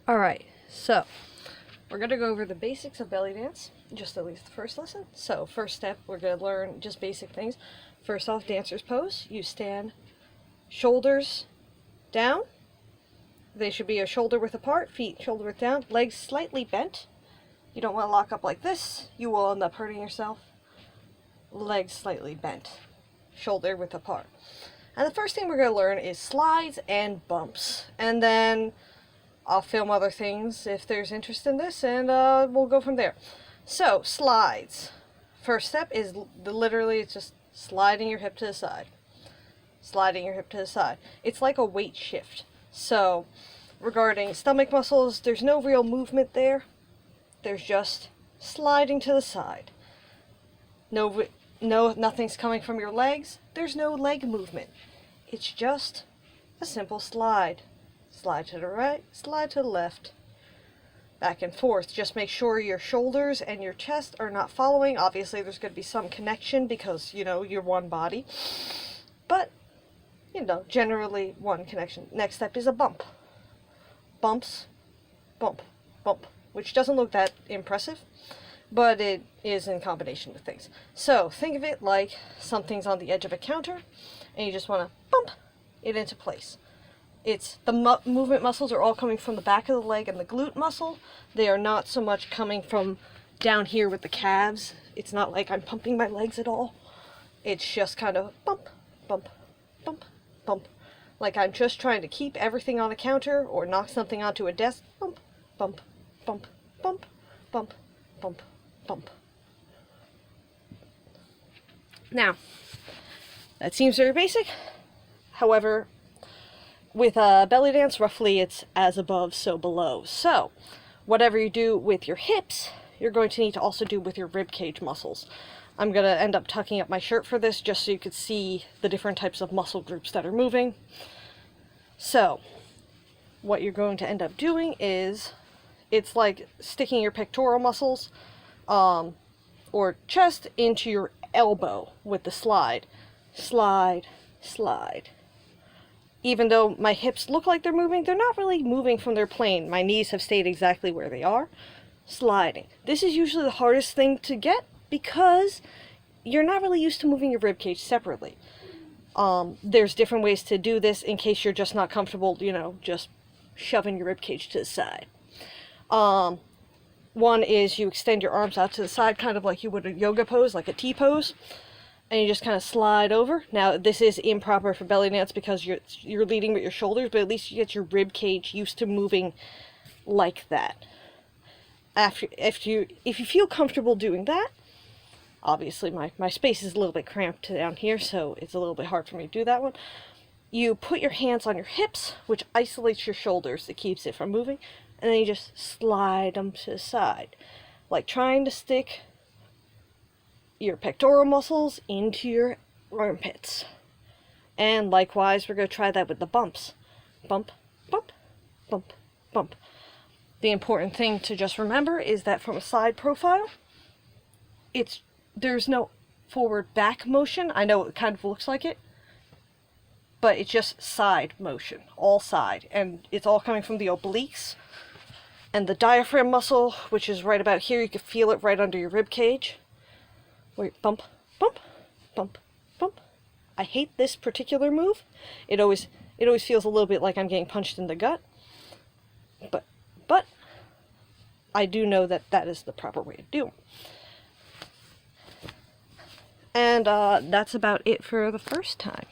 Alright, so we're going to go over the basics of belly dance, just at least the first lesson. So first step, we're going to learn just basic things. First off, dancer's pose. You stand shoulders down. They should be a shoulder width apart, feet shoulder width down, legs slightly bent. You don't want to lock up like this. You will end up hurting yourself. Legs slightly bent, shoulder width apart. And the first thing we're going to learn is slides and bumps. And then I'll film other things if there's interest in this, and we'll go from there. So, slides. First step is literally it's just sliding your hip to the side. Sliding your hip to the side. It's like a weight shift. So, regarding stomach muscles, there's no real movement there. There's just sliding to the side. Nothing's coming from your legs. There's no leg movement. It's just a simple slide. Slide to the right, slide to the left. Back and forth. Just make sure your shoulders and your chest are not following. Obviously, there's going to be some connection because, you know, you're one body. But, you know, generally one connection. Next step is a bump. Bumps, bump, bump. Which doesn't look that impressive, but it is in combination with things. So think of it like something's on the edge of a counter, and you just want to bump it into place. It's the movement muscles are all coming from the back of the leg and the glute muscle. They are not so much coming from down here with the calves. It's not like I'm pumping my legs at all. It's just kind of bump, bump, bump, bump. Like I'm just trying to keep everything on a counter or knock something onto a desk. Bump, bump, bump, bump, bump, bump, bump. Now, that seems very basic. However, with belly dance, roughly it's as above, so below. So, whatever you do with your hips, you're going to need to also do with your rib cage muscles. I'm going to end up tucking up my shirt for this just so you could see the different types of muscle groups that are moving. So, what you're going to end up doing is it's like sticking your pectoral muscles or chest into your elbow with the slide. Slide, slide. Even though my hips look like they're moving, they're not really moving from their plane. My knees have stayed exactly where they are. Sliding. This is usually the hardest thing to get because you're not really used to moving your ribcage separately. There's different ways to do this in case you're just not comfortable, you know, just shoving your ribcage to the side. One is you extend your arms out to the side, kind of like you would a yoga pose, like a T pose, and you just kind of slide over. Now, this is improper for belly dance because you're leading with your shoulders, but at least you get your rib cage used to moving like that. If you feel comfortable doing that, obviously my space is a little bit cramped down here, so it's a little bit hard for me to do that one. You put your hands on your hips, which isolates your shoulders. It keeps it from moving. And then you just slide them to the side. Like trying to stick your pectoral muscles into your armpits. And likewise, we're going to try that with the bumps. Bump, bump, bump, bump. The important thing to just remember is that from a side profile, there's no forward back motion. I know it kind of looks like it, but it's just side motion, all side. And it's all coming from the obliques and the diaphragm muscle, which is right about here. You can feel it right under your rib cage. Wait, bump, bump, bump, bump. I hate this particular move. It always feels a little bit like I'm getting punched in the gut. But I do know that that is the proper way to do it. And that's about it for the first time.